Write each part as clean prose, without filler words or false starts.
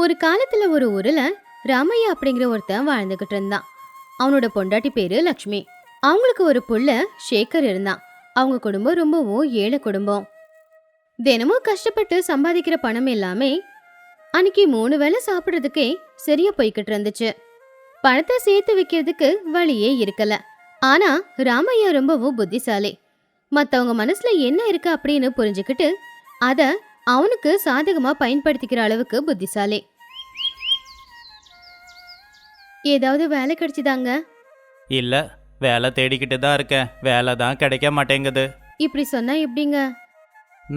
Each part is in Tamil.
ஒரு காலத்துல ஒரு ஊர்ல ராமையா அப்படிங்கிற ஒருத்தன் வாழ்ந்துகிட்டு இருந்தான். அவனோட பொண்டாட்டி பேரு லக்ஷ்மி. அவங்களுக்கு ஒரு புள்ள சேகர் இருந்தான். அவங்க குடும்பம் ரொம்பவும் ஏழை குடும்பம். தினமும் கஷ்டப்பட்டு சம்பாதிக்கிற பணம் எல்லாமே அன்னைக்கு 3 வேளை சாப்பிடுறதுக்கே சரியா போய்கிட்டு இருந்துச்சு. பணத்தை சேர்த்து வைக்கிறதுக்கு வழியே இருக்கல. ஆனா ராமையா ரொம்பவும் புத்திசாலி. மத்தவங்க மனசுல என்ன இருக்கு அப்படின்னு புரிஞ்சுக்கிட்டு அத அவனுக்கு சாதகமா பயன்படுத்திக்கிற அளவுக்கு புத்திசாலி. ஏதாவது வேலை கிடைச்சுதாங்க? இல்ல, வேலை தேடிக்கிட்டு தான் இருக்கேன். வேலை தான் கிடைக்க மாட்டேங்குது. இப்படி சொன்னா எப்படிங்க?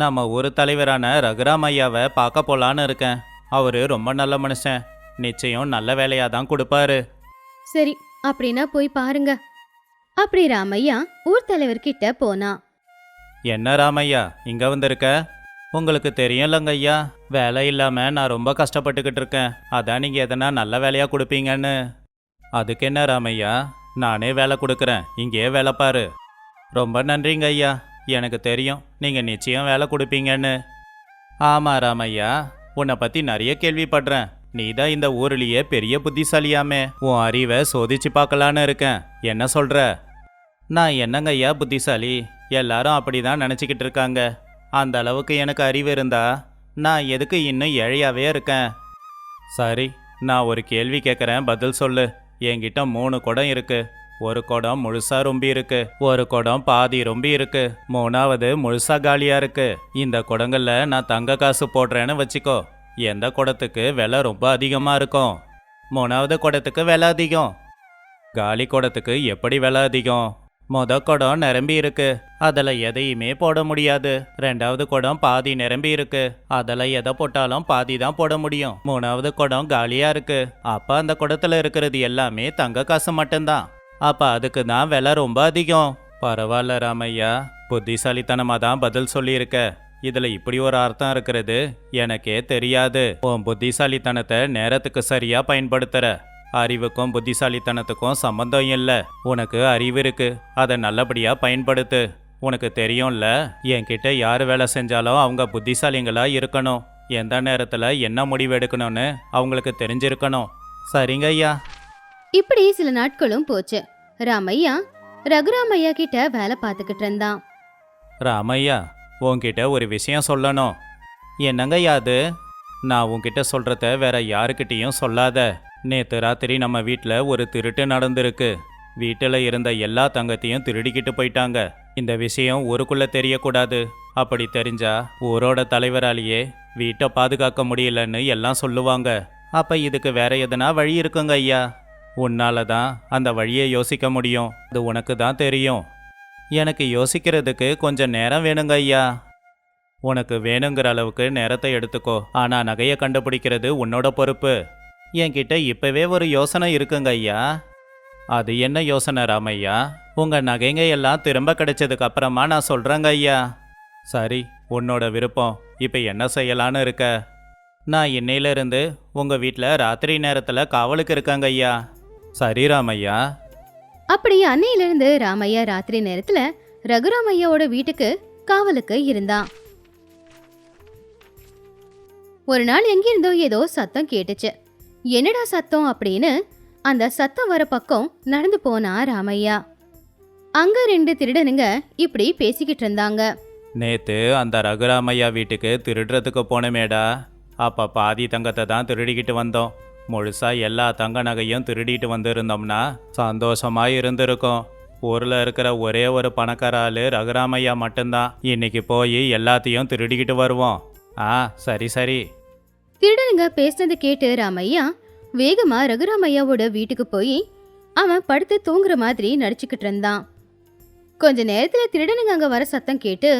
நம்ம ஊர் தலைவரான ரகுராம் ஐயாவை பார்க்க போலான்னு இருக்கேன். அவரு ரொம்ப நல்ல மனுஷன். நிச்சயம் நல்ல வேலையா தான் கொடுப்பாரு. சரி, அப்படின்னா போய் பாருங்க. அப்படி ராமையா ஊர் தலைவர்கிட்ட போனா. என்ன ராமையா இங்க வந்திருக்க? உங்களுக்கு தெரியும்லங்க ஐயா, வேலை இல்லாம நான் ரொம்ப கஷ்டப்பட்டுக்கிட்டு இருக்கேன். அதான் நீங்க எதனா நல்ல வேலையா கொடுப்பீங்கன்னு. அதுக்கு என்ன ராமையா, நானே வேலை கொடுக்குறேன், இங்கேயே வேலை பாரு. ரொம்ப நன்றிங்க ஐயா, எனக்கு தெரியும் நீங்க நிச்சயம் வேலை கொடுப்பீங்கன்னு. ஆமா ராமையா, உன்னை பத்தி நிறைய கேள்விப்படுறேன். நீ தான் இந்த ஊர்லயே பெரிய புத்திசாலியாமே. உன் அறிவை சோதிச்சு பார்க்கலான்னு இருக்கேன். என்ன சொல்ற? நான் என்னங்க ஐயா புத்திசாலி? எல்லாரும் அப்படிதான் நினச்சிக்கிட்டு இருக்காங்க. அந்த அளவுக்கு எனக்கு அறிவு இருந்தா நான் எதுக்கு இன்னும் ஏழையாவே இருக்கேன்? சரி, நான் ஒரு கேள்வி கேட்குறேன், பதில் சொல்லு. என்கிட்ட 3 குடம் இருக்கு. ஒரு குடம் முழுசா ரொம்பி இருக்கு, ஒரு குடம் பாதி ரொம்பி இருக்கு, 3வது முழுசா காலியா இருக்கு. இந்த குடங்கள்ல நான் தங்க காசு போடுறேன்னு வச்சுக்கோ. எந்த குடத்துக்கு விலை ரொம்ப அதிகமா இருக்கும்? 3வது குடத்துக்கு விலை அதிகம். காலி குடத்துக்கு எப்படி விலை அதிகம்? மொத குடம் நிரம்பி இருக்கு, அதில் எதையுமே போட முடியாது. 2வது குடம் பாதி நிரம்பி இருக்கு, அதில் எதை போட்டாலும் பாதி தான் போட முடியும். 3வது குடம் காலியா இருக்கு, அப்ப அந்த குடத்துல இருக்கிறது எல்லாமே தங்க காசு மட்டும்தான். அப்ப அதுக்கு தான் விலை ரொம்ப அதிகம். பரவாயில்ல ராமையா, புத்திசாலித்தனமா தான் பதில் சொல்லியிருக்க. இதுல இப்படி ஒரு அர்த்தம் இருக்கிறது எனக்கே தெரியாது. உன் புத்திசாலித்தனத்தை நேரத்துக்கு சரியா பயன்படுத்துற. அறிவுக்கும் புத்திசாலித்தனத்துக்கும் சம்பந்தம் இல்லை. உனக்கு அறிவு இருக்கு, அதை நல்லபடியா பயன்படுத்து. உனக்கு தெரியும்ல, என்கிட்ட யார் வேலை செஞ்சாலும் அவங்க புத்திசாலிங்களா இருக்கணும். எந்த நேரத்துல என்ன முடிவு எடுக்கணும்னு அவங்களுக்கு தெரிஞ்சிருக்கணும். சரிங்க ஐயா. இப்படி சில நாட்களும் போச்சு. ராமையா ரகுராமையா கிட்ட வேலை பார்த்துக்கிட்டு இருந்தான். ராமையா, உன்கிட்ட ஒரு விஷயம் சொல்லணும். என்னங்கய்யா அது? நான் உன்கிட்ட சொல்றத வேற யாருக்கிட்டையும் சொல்லாத. நேற்று ராத்திரி நம்ம வீட்டில் ஒரு திருட்டு நடந்திருக்கு. வீட்டில் இருந்த எல்லா தங்கத்தையும் திருடிக்கிட்டு போயிட்டாங்க. இந்த விஷயம் ஊருக்குள்ள தெரியக்கூடாது. அப்படி தெரிஞ்சா ஊரோட தலைவராலேயே வீட்டை பாதுகாக்க முடியலன்னு எல்லாம் சொல்லுவாங்க. அப்ப இதுக்கு வேற எதனா வழி இருக்குங்க ஐயா. உன்னால தான் அந்த வழியை யோசிக்க முடியும். அது உனக்கு தான் தெரியும். எனக்கு யோசிக்கிறதுக்கு கொஞ்சம் நேரம் வேணுங்க ஐயா. உனக்கு வேணுங்கிற அளவுக்கு நேரத்தை எடுத்துக்கோ. ஆனா நகையை கண்டுபிடிக்கிறது உன்னோட பொறுப்பு. என்கிட்ட இப்பவே ஒரு யோசனை இருக்குங்க ஐயா. அது என்ன யோசனை ராமையா? உங்க நகைங்க எல்லாம் திரும்ப கிடைச்சதுக்கு அப்புறமா நான் சொல்றேங்க ஐயா. சரி, உன்னோட விருப்பம். இப்ப என்ன செய்யலான்னு இருக்க? நான் இன்னையிலிருந்து உங்க வீட்டில் ராத்திரி நேரத்துல காவலுக்கு இருக்கேங்க ஐயா. சரி ராமையா. அப்படி அன்னையிலிருந்து ராமையா ராத்திரி நேரத்துல ரகுராமையாவோட வீட்டுக்கு காவலுக்கு இருந்தான். ஒரு நாள் எங்கிருந்தோ ஏதோ சத்தம் கேட்டுச்சு. என்னடா சத்தம் அப்படின்னு அந்த சத்தம் வர பக்கம் நடந்து போனா ராமையா. அங்க 2 திருடனுங்க இப்படி பேசிக்கிட்டு இருந்தாங்க. நேத்து அந்த ரகுராமையா வீட்டுக்கு திருடுறதுக்கு போனமேடா. அப்ப பாதி தங்கத்தை தான் திருடிக்கிட்டு வந்தோம். முழுசா எல்லா தங்க நகையும் திருடிட்டு வந்திருந்தோம்னா சந்தோஷமா இருந்திருக்கும். ஊர்ல இருக்கிற ஒரே ஒரு பணக்கார ஆளு ரகுராமையா மட்டும்தான். இன்னைக்கு போய் எல்லாத்தையும் திருடிக்கிட்டு வருவோம். சரி சரி. திருடனுங்க பேசினது கேட்டு ராமையா வேகமா ரகுராமையாவோட வீட்டுக்கு போய் அவன் படுத்து தூங்குற மாதிரி நடிச்சுக்கிட்டு இருந்தான். கொஞ்ச நேரத்துல திருடனுங்க அங்க வர சத்தம் கேட்டு,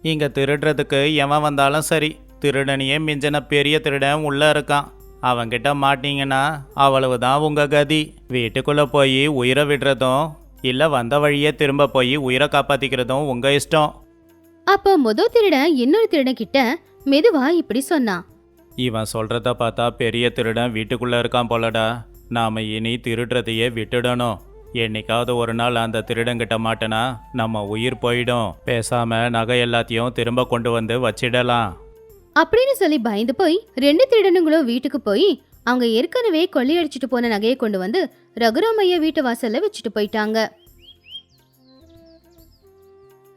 இங்க திருடுறதுக்கு எவன் வந்தாலும் சரி, திருடனையே மிஞ்சின பெரிய திருடன் உள்ள இருக்கான். அவங்கிட்ட மாட்டீங்கன்னா அவ்வளவுதான் உங்க கதி. வீட்டுக்குள்ள போய் உயிரை விடுறதும் இல்ல வந்த வழியே திரும்ப போய் உயிரை காப்பாத்திக்கிறதும் உங்க இஷ்டம். அப்போ முதல் திருடன் இன்னொரு திருடன் கிட்ட மெதுவா இப்படி சொன்னான். இவன் சொல்றத பார்த்தா பெரிய திருடன் வீட்டுக்குள்ள இருக்கான் போலடா. நாம இனி திருடுறதையே விட்டுடணும். என்னைக்காவது ஒரு நாள் அந்த திருடங்கிட்ட மாட்டேனா நம்ம உயிர் போயிடும். பேசாம நகை எல்லாத்தையும் திரும்ப கொண்டு வந்து வச்சிடலாம். அப்படின்னு சொல்லி பயந்து போய் ரெண்டு திருடனுங்களும் வீட்டுக்கு போய் அவங்க ஏற்கனவே கொள்ளையடிச்சிட்டு போன நகையை கொண்டு வந்து ரகுராமையா வீட்டு வாசல்ல வச்சுட்டு போயிட்டாங்க.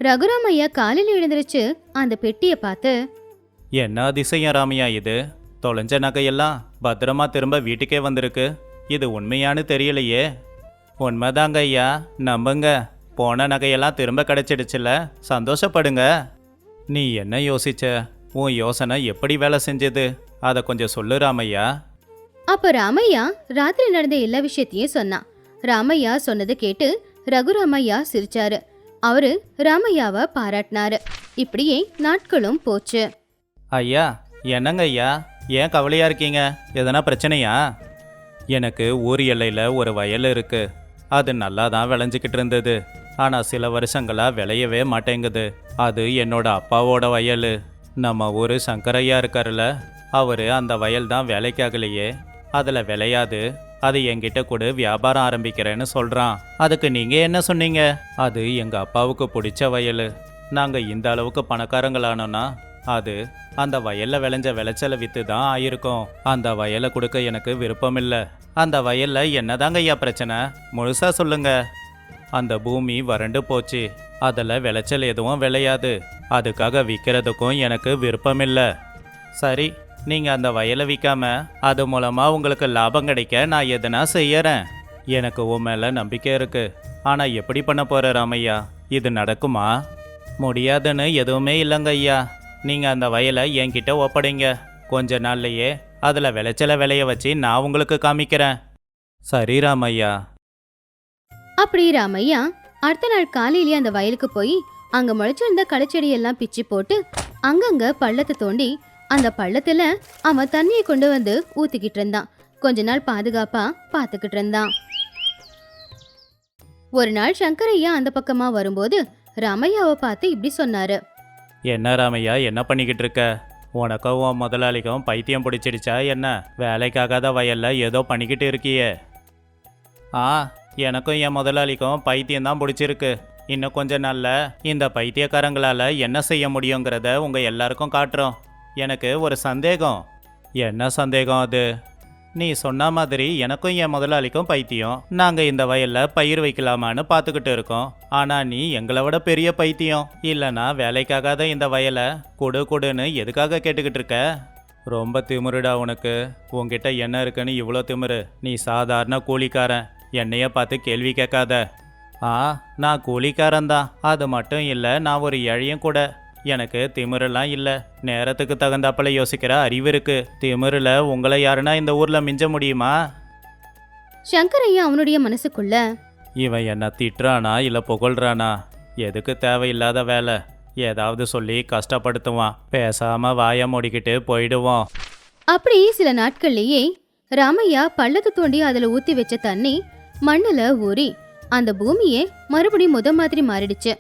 ரகுராமையா காலையில எழுந்திருச்சு அந்த பெட்டியை பார்த்து, என்ன அதிசயம் ராமையா இது? தொலைஞ்ச நகையெல்லாம் பத்திரமா திரும்ப வீட்டுக்கே வந்திருக்கு. இது உண்மையானு தெரியலையே. உண்மைதாங்க ஐயா, நம்புங்க. போன நகையெல்லாம் திரும்ப கிடைச்சிடுச்சுல, சந்தோஷப்படுங்க. நீ என்ன யோசிச்ச? உன் யோசனை எப்படி வேலை செஞ்சது? அதை கொஞ்சம் சொல்லு ராமையா. அப்ப ராமையா ராத்திரி நடந்த எல்லா விஷயத்தையும் சொன்னான். ராமையா சொன்னதை கேட்டு ரகுராமையா சிரிச்சாரு. அவரு ராமையாவை பாராட்டினாரு. இப்படியே நாட்களும் போச்சு. ஐயா, என்னங்க ஐயா, ஏன் கவலையா இருக்கீங்க? எதனா பிரச்சனையா? எனக்கு ஊர் எல்லையில் ஒரு வயல் இருக்கு. அது நல்லா தான் விளைஞ்சிக்கிட்டு இருந்தது. ஆனால் சில வருஷங்களா விளையவே மாட்டேங்குது. அது என்னோட அப்பாவோட வயல். நம்ம ஊர் சங்கரையா இருக்காருல்ல, அவர் அந்த வயல் தான் வேலைக்காகலையே. அதில் விளையாது. அது என்கிட்ட கூட வியாபாரம் ஆரம்பிக்கிறேன்னு சொல்கிறான். அதுக்கு நீங்கள் என்ன சொன்னீங்க? அது எங்கள் அப்பாவுக்கு பிடிச்ச வயல். நாங்கள் இந்த அளவுக்கு பணக்காரங்களானோன்னா அது அந்த வயலில் விளைஞ்ச விளைச்சலை விற்று தான் ஆயிருக்கும். அந்த வயலை கொடுக்க எனக்கு விருப்பம் இல்லை. அந்த வயலில் என்னதாங்க ஐயா பிரச்சனை? முழுசாக சொல்லுங்க. அந்த பூமி வறண்டு போச்சு. அதில் விளைச்சல் எதுவும் விளையாது. அதுக்காக விற்கிறதுக்கும் எனக்கு விருப்பம் இல்லை. சரி, நீங்கள் அந்த வயலை விற்காம அது மூலமாக உங்களுக்கு லாபம் கிடைக்க நான் எதனா செய்யறேன். எனக்கு உன் மேலே நம்பிக்கை இருக்கு. ஆனால் எப்படி பண்ண போகிற ராமையா? இது நடக்குமா? முடியாதுன்னு எதுவுமே இல்லைங்க ஐயா. நீங்கள் அந்த வயலை என்கிட்ட ஒப்படைங்க. கொஞ்ச நாள்லையே அதில் விளைச்சலை விளைய வச்சு நான் உங்களுக்கு காமிக்கிறேன். சரி ராமையா. அப்படி ராமையா அடுத்த நாள் காலையிலேயே அந்த வயலுக்கு போய் அங்க முளைச்சிருந்த களச்செடியெல்லாம் பிச்சு போட்டு அங்கங்க பள்ளத்தை தோண்டி அந்த பள்ளத்துல அவன் தண்ணியை கொண்டு வந்து ஊத்திக்கிட்டு இருந்தான். கொஞ்ச நாள் பாதுகாப்பா பாத்துக்கிட்டு இருந்தான். ஒரு நாள் சங்கரையா அந்த பக்கமா வரும்போது ராமையாவை பார்த்து இப்படி சொன்னாரு. என்ன ராமையா, என்ன பண்ணிக்கிட்டு இருக்க? உனக்கும் உன் முதலாளிக்கும் பைத்தியம் பிடிச்சிடுச்சா என்ன? வேலைக்காகாத வயல்ல ஏதோ பண்ணிக்கிட்டு இருக்கியே. எனக்கும் என் முதலாளிக்கும் பைத்தியம்தான் பிடிச்சிருக்கு. இன்னும் கொஞ்ச நாள்ல இந்த பைத்தியக்காரங்களால என்ன செய்ய முடியுங்கிறத உங்க எல்லாருக்கும் காட்டுறோம். எனக்கு ஒரு சந்தேகம். என்ன சந்தேகம் அது? நீ சொன்ன மாதிரி எனக்கும் என் முதலாளிக்கும் பைத்தியம். நாங்க இந்த வயல்ல பயிர் வைக்கலாமான்னு பார்த்துக்கிட்டு இருக்கோம். ஆனா நீ எங்களை விட பெரிய பைத்தியம். இல்லைனா வேலைக்காகாத இந்த வயலை கொடுன்னு எதுக்காக கேட்டுக்கிட்டு இருக்க? ரொம்ப திமிருடா உனக்கு. உன்கிட்ட என்ன இருக்குன்னு இவ்வளோ திமிரு? நீ சாதாரண கூலிக்காரன். என்னைய பார்த்து கேள்வி கேட்காத. நான் கூலிக்காரன்தான். அது மட்டும் இல்லை, நான் ஒரு ஏழையும் கூட. எனக்கு திமிரெல்லாம் இல்லை. நேரத்துக்கு தகுந்தாப்புல யோசிக்கிற அறிவு இருக்கு. திமிரில் உங்களை யாருன்னா இந்த ஊரில் மிஞ்ச முடியுமா? சங்கரையா அவனுடைய மனசுக்குள்ள, இவன் என்ன திட்டுறானா இல்லை புகழ்றானா? எதுக்கு தேவையில்லாத வேலை? ஏதாவது சொல்லி கஷ்டப்படுத்துவான். பேசாம வாயை மூடிக்கிட்டு போயிடுவோம். அப்படி சில நாட்கள்லயே ராமையா பள்ளத்தை தோண்டி அதுல ஊத்தி வச்ச தண்ணி மண்ணுல ஊறி அந்த பூமியே மறுபடியும் முத மாதிரி மாறிடுச்சு.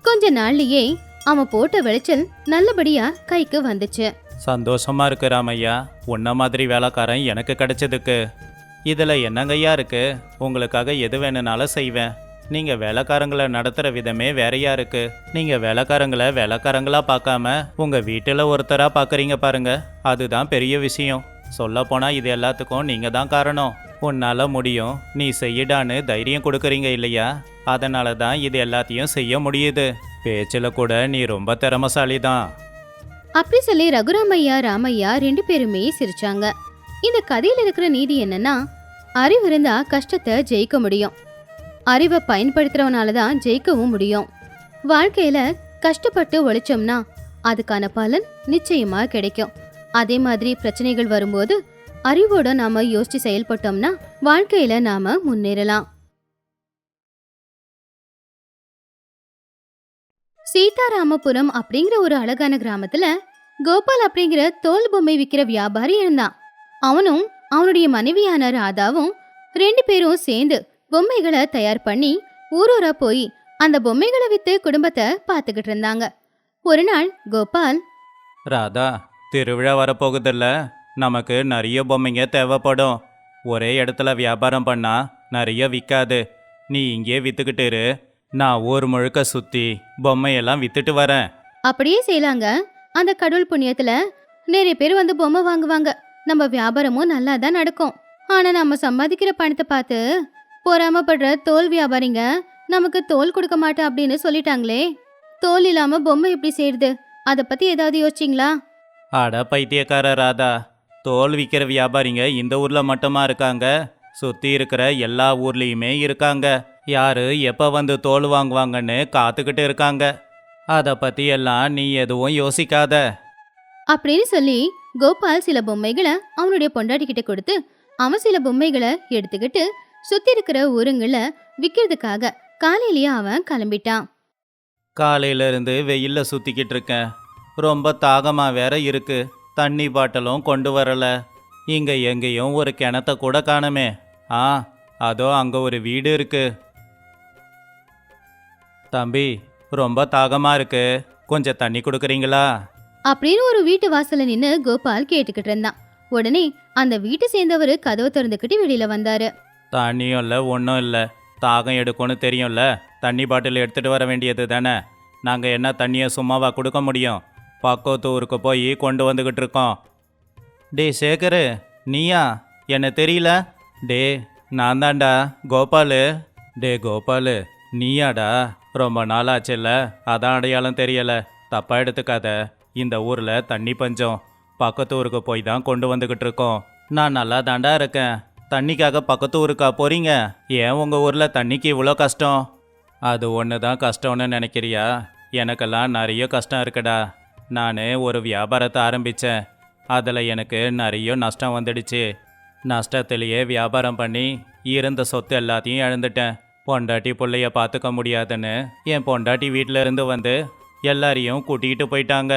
கொஞ்ச நாள்லயே அவன் போட்ட விளைச்சல் நல்லபடியா கைக்கு வந்துச்சு. சந்தோஷமா இருக்கு ராமையா. உன்ன மாதிரி வேலைக்காரன் எனக்கு கிடைச்சதுக்கு. இதுல என்னங்கய்யா இருக்கு? உங்களுக்காக எது வேணும்னாலும் செய்வேன். நீங்க வேலைக்காரங்களை நடத்துற விதமே வேறையா இருக்கு. நீங்க வேலைக்காரங்களை வேலைக்காரங்களா பார்க்காம உங்க வீட்டுல ஒருத்தரா பாக்குறீங்க பாருங்க. அதுதான் பெரிய விஷயம். சொல்ல போனா இது எல்லாத்துக்கும் நீங்க தான் காரணம். உன்னால முடியும், நீ செய்யிடான்னு தைரியம் கொடுக்குறீங்க இல்லையா? அதனால தான் இது எல்லாத்தையும் செய்ய முடியுது. பேச்சில் கூட நீ ரொம்ப திறமசாலி தான். அப்படி சொல்லி ரகுராமையா ராமையா ரெண்டு பேருமே சிரிச்சாங்க. இந்த கதையில இருக்கிற நீதி என்னன்னா, அறிவு இருந்தா கஷ்டத்தை ஜெயிக்க முடியும். அறிவை பயன்படுத்துறவனால தான் ஜெயிக்கவும் முடியும். வாழ்க்கையில கஷ்டப்பட்டு உழைச்சோம்னா அதுக்கான பலன் நிச்சயமா கிடைக்கும். அதே மாதிரி பிரச்சனைகள் வரும்போது அறிவோட நாம யோசிச்சு செயல்பட்டோம்னா வாழ்க்கையில நாம முன்னேறலாம். சீதாராமபுரம் அப்படிங்கிற ஒரு அழகான கிராமத்துல கோபால் அப்படிங்கிற தோல் பொம்மை விக்கிற வியாபாரி இருந்தான். அவனும் அவனுடைய மனைவியான ராதாவும் ரெண்டு பேரும் சேர்ந்து பொம்மைகளை தயார் பண்ணி ஊரூரா போய் அந்த பொம்மைகளை வித்து குடும்பத்தை பார்த்துக்கிட்டு இருந்தாங்க. ஒரு நாள் கோபால், ராதா, திருவிழா வரப்போகுதில்ல, நமக்கு நிறைய பொம்மைங்க தேவைப்படும். ஒரே இடத்துல வியாபாரம் பண்ணா நிறைய விற்காது. நீ இங்கே வித்துக்கிட்டு இரு. நான் ஊர் முழுக்க சுத்தி பொம்மையெல்லாம் வித்துட்டு வரேன். அப்படியே செய்யலாங்க. அந்த கடவுள் புண்ணியத்துல நிறைய பேர் வந்து பொம்மை வாங்குவாங்க, நம்ம வியாபாரமும் நல்லா தான் நடக்கும். ஆனா நம்ம சம்பாதிக்கிற பணத்தை பார்த்து பொறாமப்படுற தோல் வியாபாரிங்க நமக்கு தோல் கொடுக்க மாட்டேன் அப்படின்னு சொல்லிட்டாங்களே. தோல் இல்லாம பொம்மை எப்படி செய்யறது? அத பத்தி ஏதாவது யோசிச்சிங்களா? அட பைத்தியக்கார ராதா, தோல் விற்கிற வியாபாரிங்க இந்த ஊர்ல மட்டுமா இருக்காங்க? சுத்தி இருக்கிற எல்லா ஊர்லயுமே இருக்காங்க. யாரு எப்ப வந்து தோல் வாங்குவாங்கன்னு காத்துக்கிட்டு இருக்காங்க. அத பத்தி எல்லாம் நீ எதுவும் யோசிக்காத. அப்படின்னு சொல்லி கோபால் சில பொம்மைகளை அவனுடைய பொண்டாட்டி கிட்ட கொடுத்து அவன் சில பொம்மைகளை எடுத்துக்கிட்டு சுத்தி இருக்கிற ஊருங்களை விக்கிறதுக்காக காலையிலேயே அவன் கிளம்பிட்டான். காலையில இருந்து வெயில்ல சுத்திக்கிட்டு இருக்கேன். ரொம்ப தாகமா வேற இருக்கு. தண்ணி பாட்டிலும் கொண்டு வரல. இங்க எங்கேயும் ஒரு கிணத்த கூட காணுமே. ஆ, அதோ அங்க ஒரு வீடு இருக்கு. தம்பி, ரொம்ப தாகமா இருக்கு, கொஞ்சம் தண்ணி கொடுக்குறீங்களா? அப்படின்னு ஒரு வீட்டு வாசல்ல நின்னு கோபால் கேட்டுக்கிட்டு இருந்தான். உடனே அந்த வீட்டை சேர்ந்தவர் கதவை திறந்துக்கிட்டு வெளியில வந்தாரு. தண்ணியும் இல்லை, ஒன்றும் இல்லை. தாகம் எடுக்கும்னு தெரியும்ல, தண்ணி பாட்டில் எடுத்துகிட்டு வர வேண்டியது தானே. நாங்கள் என்ன தண்ணியை சும்மாவா கொடுக்க முடியும்? பக்கத்து ஊருக்கு போய் கொண்டு வந்துக்கிட்டு இருக்கோம். டே சேகரு, நீயா? என்ன தெரியல? டே, நான் தான்டா கோபாலு. டே கோபாலு, நீயாடா? ரொம்ப நாளாச்சுல்ல, அதான் அடையாளம் தெரியலை. தப்பாக எடுத்துக்காத. இந்த ஊரில் தண்ணி பஞ்சம். பக்கத்து ஊருக்கு போய் தான் கொண்டு வந்துக்கிட்டு இருக்கோம். நான் நல்லா தாண்டா இருக்கேன். தண்ணிக்காக பக்கத்து ஊருக்கா போறீங்க? ஏன் உங்கள் ஊரில் தண்ணிக்கு இவ்வளோ கஷ்டம்? அது ஒன்று தான் கஷ்டம்னு நினைக்கிறியா? எனக்கெல்லாம் நிறைய கஷ்டம் இருக்குடா. நான் ஒரு வியாபாரத்தை ஆரம்பித்தேன். அதில் எனக்கு நிறைய நஷ்டம் வந்துடுச்சு. நஷ்டத்திலேயே வியாபாரம் பண்ணி இருந்த சொத்து எல்லாத்தையும் இழந்துட்டேன். பொண்டாட்டி பிள்ளைய பார்த்துக்க முடியாதுன்னு என் பொண்டாட்டி வீட்டில் இருந்து வந்து எல்லாரையும் கூட்டிகிட்டு போயிட்டாங்க.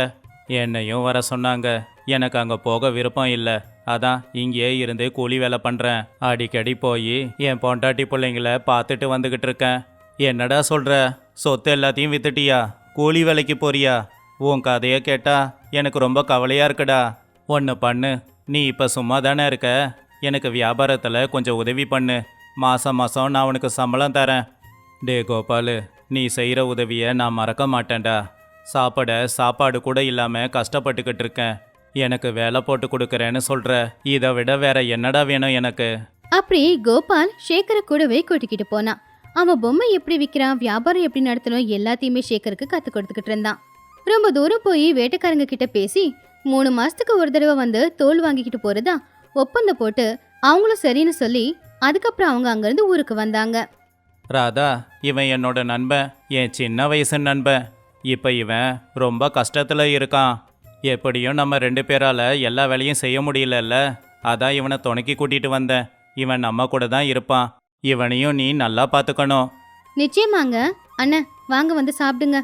என்னையும் வர சொன்னாங்க. எனக்கு அங்கே போக விருப்பம் இல்லை. அதான் இங்கேயே இருந்து கூலி வேலை பண்ணுறேன். அடிக்கடி போய் என் பொண்டாட்டி பிள்ளைங்கள பார்த்துட்டு வந்துக்கிட்டு இருக்கேன். என்னடா சொல்கிற? சொத்து எல்லாத்தையும் வித்துட்டியா? கூலி வேலைக்கு போறியா? உன் கதையை கேட்டா எனக்கு ரொம்ப கவலையாக இருக்குடா. ஒன்று பண்ணு, நீ இப்போ சும்மா தானே இருக்க, எனக்கு வியாபாரத்தில் கொஞ்சம் உதவி பண்ணு. மாதம் மாதம் நான் உனக்கு சம்பளம் தரேன். டே கோபாலு, நீ செய்கிற உதவியை நான் மறக்க மாட்டேன்டா. சாப்பாடு கூட இல்லாமல் கஷ்டப்பட்டுக்கிட்டு இருக்கேன். எனக்கு வேலை போட்டு கொடுக்குறேன்னு சொல்கிற, இதை விட வேற என்னடா வேணும் எனக்கு? அப்படி கோபால் சேகரை கூடவே கூட்டிக்கிட்டு போனான். அவன் பொம்மை எப்படி விற்கிறான், வியாபாரம் எப்படி நடத்தணும் எல்லாத்தையுமே சேகருக்கு கத்து கொடுத்துக்கிட்டு இருந்தான். ரொம்ப தூரம் போய் வேட்டைக்காரங்க கிட்ட பேசி 3 மாசத்துக்கு ஒரு தடவை வந்து தோல் வாங்கிக்கிட்டு போறதா ஒப்பந்தம் போட்டு அவங்களும் சரின்னு சொல்லி அதுக்கப்புறம் அவங்க அங்கிருந்து ஊருக்கு வந்தாங்க. ராதா, இவன் என்னோட நண்பன், என் சின்ன வயசு நண்பன். இப்போ இவன் ரொம்ப கஷ்டத்தில் இருக்கான். எப்படியும் நம்ம 2 பேரால் எல்லா வேலையும் செய்ய முடியலல்ல, அதான் இவனை துணைக்கி கூட்டிகிட்டு வந்தேன். இவன் நம்ம கூட தான் இருப்பான். இவனையும் நீ நல்லா பார்த்துக்கணும். நிச்சயமாங்க அண்ணன், வாங்க வந்து சாப்பிடுங்க.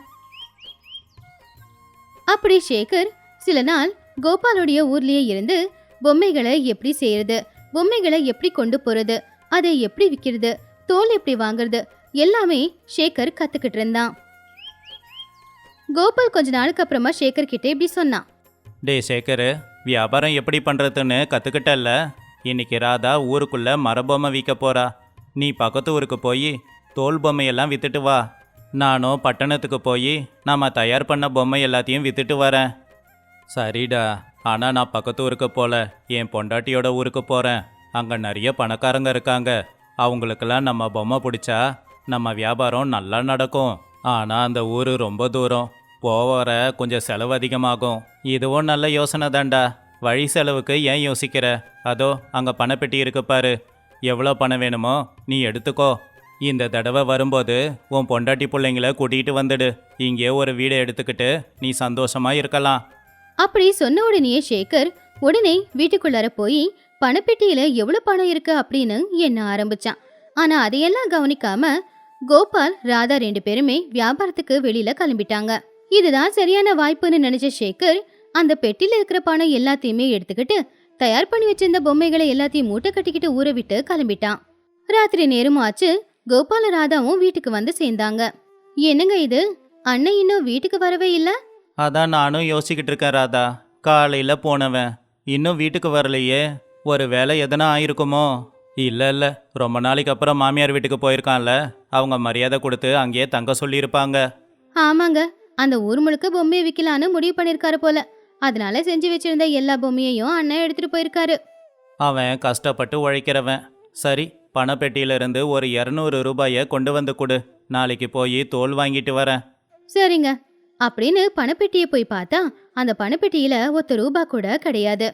அப்படி சேகர் சில நாள் கோபாலுடைய ஊர்லயே இருந்து பொம்மைகளை எப்படி செய்யறது, பொம்மைகளை எப்படி கொண்டு போறது, அதை எப்படி விற்கிறது, தோல் எப்படி வாங்குறது எல்லாமே சேகர் கத்துக்கிட்டு இருந்தான். கோபால் கொஞ்ச நாளுக்கு அப்புறமா சேகர் கிட்ட இப்படி சொன்னான். டே சேகரு, வியாபாரம் எப்படி பண்ணுறதுன்னு கற்றுக்கிட்டல்ல. இன்னைக்கு ராதா ஊருக்குள்ளே மரபொம்மை விற்க போகிறா. நீ பக்கத்து ஊருக்கு போய் தோல் பொம்மையெல்லாம் விற்றுட்டு வா. நானும் பட்டணத்துக்கு போய் நாம் தயார் பண்ண பொம்மை எல்லாத்தையும் விற்றுட்டு வரேன். சரிடா, ஆனால் நான் பக்கத்து ஊருக்கு போகல, என் பொண்டாட்டியோட ஊருக்கு போகிறேன். அங்கே நிறைய பணக்காரங்க இருக்காங்க. அவங்களுக்கெல்லாம் நம்ம பொம்மை பிடிச்சா நம்ம வியாபாரம் நல்லா நடக்கும். ஆனால் அந்த ஊர் ரொம்ப தூரம், போகிற கொஞ்சம் செலவு அதிகமாகும். இதுவும் நல்ல யோசனை தான்டா. வழி செலவுக்கு ஏன் யோசிக்கிற? அதோ அங்கே பணப்பெட்டி இருக்கு பாரு. எவ்வளோ பணம் வேணுமோ நீ எடுத்துக்கோ. இந்த தடவை வரும்போது உன் பொண்டாட்டி பிள்ளைங்கள கூட்டிகிட்டு வந்துடு. இங்கே ஒரு வீடை எடுத்துக்கிட்டு நீ சந்தோஷமா இருக்கலாம். அப்படி சொன்ன உடனே சேகர் உடனே வீட்டுக்குள்ளார போய் பணப்பெட்டியில எவ்வளவு பணம் இருக்கு அப்படின்னு எண்ண ஆரம்பிச்சான். ஆனா அதையெல்லாம் கவனிக்காம கோபால் ராதா 2 பேருமே வியாபாரத்துக்கு வெளியில கிளம்பிட்டாங்க. இதுதான் சரியான வாய்ப்புன்னு நினைச்ச சேகர் அந்த பெட்டியில இருக்கிற பணம் எல்லாத்தையுமே எடுத்துக்கிட்டு தயார் பண்ணி வச்சிருந்த பொம்மைகளை எல்லாத்தையும் மூட்டை கட்டிக்கிட்டு ஊரை விட்டு கிளம்பிட்டான். ராத்திரி நேரமும் ஆச்சு. கோபால ராதாவும் வீட்டுக்கு வந்து சேர்ந்தாங்க. என்னங்க இது, அண்ணன் இன்னும் வீட்டுக்கு வரவே இல்ல? அதான் நானும் யோசிக்கிட்டு இருக்கேன் ராதா. காலையில் போனவன் இன்னும் வீட்டுக்கு வரலையே. ஒரு வேலை எதனா ஆயிருக்குமோ? இல்லை, ரொம்ப நாளைக்கு அப்புறம் மாமியார் வீட்டுக்கு போயிருக்கான்ல, அவங்க மரியாதை கொடுத்து அங்கேயே தங்க சொல்லியிருப்பாங்க. ஆமாங்க, அந்த ஊர் முழுக்க பொம்மையை விற்கலான்னு முடிவு பண்ணிருக்காரு போல. அதனால செஞ்சு வச்சிருந்த எல்லா பொம்மையையும் அண்ணன் எடுத்துட்டு போயிருக்காரு. அவன் கஷ்டப்பட்டு உழைக்கிறவன். சரி, பணப்பெட்டியிலிருந்து ஒரு 200 ரூபாயை கொண்டு வந்து கொடு. நாளைக்கு போய் தோல் வாங்கிட்டு வரேன். சரிங்க அப்படின்னு பணப்பெட்டியை போய் பார்த்தா அந்த பணப்பெட்டியில ₹1 கூட கிடையாது.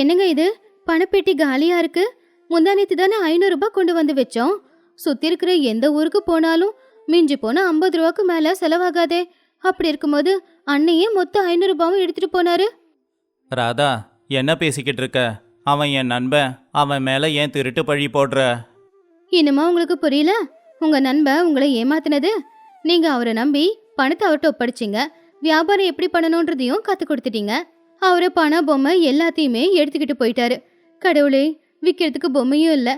என்னங்க இது, பணப்பெட்டி காலியா இருக்கு. முந்தானேத்து தானே ₹500 கொண்டு வந்து வச்சோம். சுத்தி இருக்கிற எந்த ஊருக்கு போனாலும் மிஞ்சி போனா ₹50 மேல செலவாகாதே. அப்படி இருக்கும்போது அன்னையே மொத்த ₹500 எடுத்துட்டு போனாரு. ராதா, என்ன பேசிக்கிட்டு இருக்க? அவன் என் நண்பன். அவன் மேல ஏன் திருட்டு பழி போடுற? இன்னுமா உங்களுக்கு புரியல? உங்க நண்பன் உங்களை ஏமாத்தினது. நீங்க அவரை நம்பி பணத்தை அவர்கிட்ட ஒப்படைச்சிங்க. வியாபாரம் எப்படி பண்ணணும்ன்றதையும் கத்து கொடுத்துட்டீங்க. அவரு பண பொம்மை எல்லாத்தையுமே எடுத்துக்கிட்டு போயிட்டாரு. கடவுளே, விற்கிறதுக்கு பொம்மையும் இல்ல,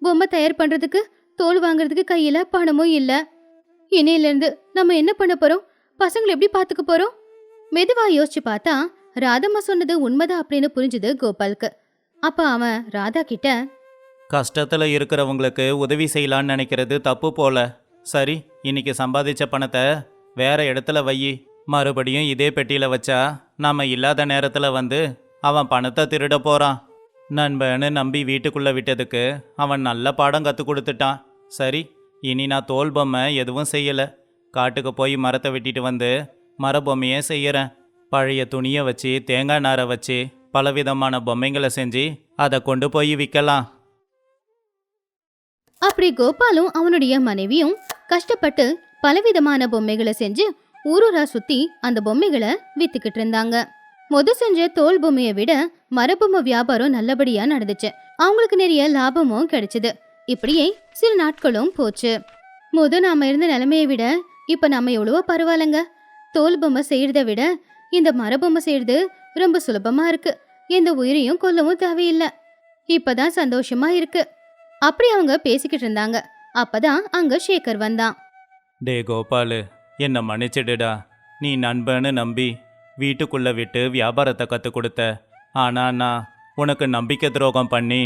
பொம்மை தயார் பண்றதுக்கு தோல் வாங்குறதுக்கு கையில பணமும் இல்ல. இன்னையில இருந்து நம்ம என்ன பண்ண போறோம்? பசங்களை எப்படி பாத்துக்க போறோம்? மெதுவா யோசிச்சு பார்த்தா ராதம்மா சொன்னது உண்மைதான் அப்படின்னு புரிஞ்சுது கோபாலுக்கு. அப்ப அவன் ராதா கிட்ட, கஷ்டத்துல இருக்கிறவங்களுக்கு உதவி செய்யலான்னு நினைக்கிறது தப்பு போல. சரி, இன்னைக்கு சம்பாதிச்ச பணத்தை வேற இடத்துல வை. மறுபடியும் இதே பெட்டியில வச்சா நாம இல்லாத நேரத்துல வந்து அவன் பணத்தை திருட போறான். நண்பன்னு நம்பி வீட்டுக்குள்ள விட்டதுக்கு அவன் நல்ல பாடம் கத்து கொடுத்துட்டான். சரி, இனி நான் தோல் பொம்மை எதுவும் செய்யல. காட்டுக்கு போய் மரத்தை வெட்டிட்டு வந்து மரபொம்மையே செய்யறேன். பழைய துணியை வச்சு தேங்காய் நாரை வச்சு பலவிதமான பொம்மைங்களை செஞ்சு அதை கொண்டு போய் விற்கலாம். அப்படி கோபாலும் அவனுடைய மனைவியும் கஷ்டப்பட்டு பலவிதமான பொம்மைகளை செஞ்சு ஊரூரா சுத்தி அந்த பொம்மைகளை வித்துக்கிட்டு இருந்தாங்க. செஞ்ச தோல் பொம்மையை விட மரபொம்மை வியாபாரம் நல்லபடியா நடந்துச்சு. அவங்களுக்கு நிறைய லாபமும் கிடைச்சது. இப்படியே சில நாட்களும் போச்சு. நாம இருந்த நிலைமையை விட இப்ப நம்ம எவ்வளவோ பரவாயில்லங்க. தோல் பொம்மை செய்யறத விட இந்த மரபொம்மை செய்யறது ரொம்ப சுலபமா இருக்கு. எந்த உயிரையும் கொல்லவும் தேவையில்லை. இப்பதான் சந்தோஷமா இருக்கு. அப்படி அவங்க பேசிக்கிட்டு இருந்தாங்க. அப்பதான் அங்க சேகர் வந்தான். டே கோபாலு, என்னை மன்னிச்சிடுடா. நீ நண்பன்னு நம்பி வீட்டுக்குள்ள விட்டு வியாபாரத்தை கற்றுக் கொடுத்த. ஆனா நான் உனக்கு நம்பிக்கை துரோகம் பண்ணி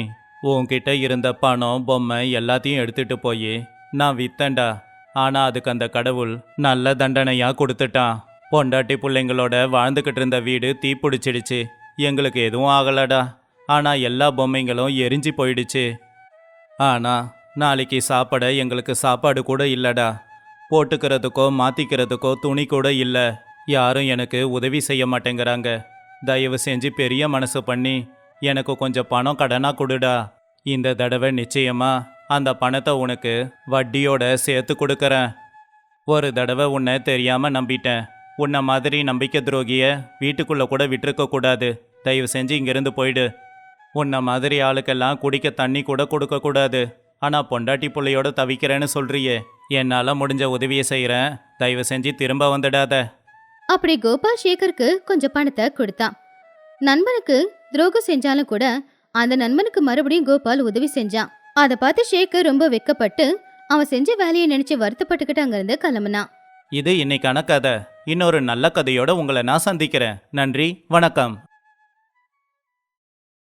உன்கிட்ட இருந்த பணம் பொம்மை எல்லாத்தையும் எடுத்துட்டு போய் நான் வித்தேன்டா. ஆனா அதுக்கு அந்த கடவுள் நல்ல தண்டனையா கொடுத்துட்டான். பொண்டாட்டி பிள்ளைங்களோட வாழ்ந்துக்கிட்டு இருந்த வீடு தீப்பிடிச்சிடுச்சு. எங்களுக்கு எதுவும் ஆகலடா. ஆனா எல்லா பொம்மைங்களும் எரிஞ்சு போயிடுச்சு. ஆனா நாளைக்கு சாப்பிட எங்களுக்கு சாப்பாடு கூட இல்லடா. போட்டுக்கிறதுக்கோ மாத்திக்கிறதுக்கோ துணி கூட இல்லை. யாரும் எனக்கு உதவி செய்ய மாட்டேங்கிறாங்க. தயவு செஞ்சு பெரிய மனசு பண்ணி எனக்கு கொஞ்சம் பணம் கடனா கொடுடா. இந்த தடவை நிச்சயமா அந்த பணத்தை உனக்கு வட்டியோட சேர்த்து கொடுக்கறேன். ஒரு தடவை உன்னை தெரியாம நம்பிட்டேன். உன்னை மாதிரி நம்பிக்கை துரோகிய வீட்டுக்குள்ள கூட விட்டுருக்க கூடாது. தயவு செஞ்சு இங்கிருந்து போயிடு. உன்னை மாதிரி ஆளுக்கெல்லாம் குடிக்க தண்ணி கூட கொடுக்க கூடாது. ஆனா பொண்டாட்டி பிள்ளையோட தவிக்கிறேன்னு சொல்றியே, என்னால முடிஞ்ச உதவியை செய்யறேன். தயவு செஞ்சு திரும்ப வந்துடாத. அப்படி கோபால் சேகருக்கு கொஞ்சம் பணத்தை கொடுத்தான். நண்பனுக்கு துரோகம் செஞ்சாலும் கூட அந்த நண்பனுக்கு மறுபடியும் கோபால் உதவி செஞ்சான். அதை பார்த்து சேகர் ரொம்ப வெக்கப்பட்டு அவன் செஞ்ச வேலையை நினைச்சு வருத்தப்பட்டுக்கிட்டு அங்கிருந்து கிளம்புனான். இது இன்னைக்கான கதை. இன்னொரு நல்ல கதையோட உங்களை நான் சந்திக்கிறேன். நன்றி, வணக்கம்.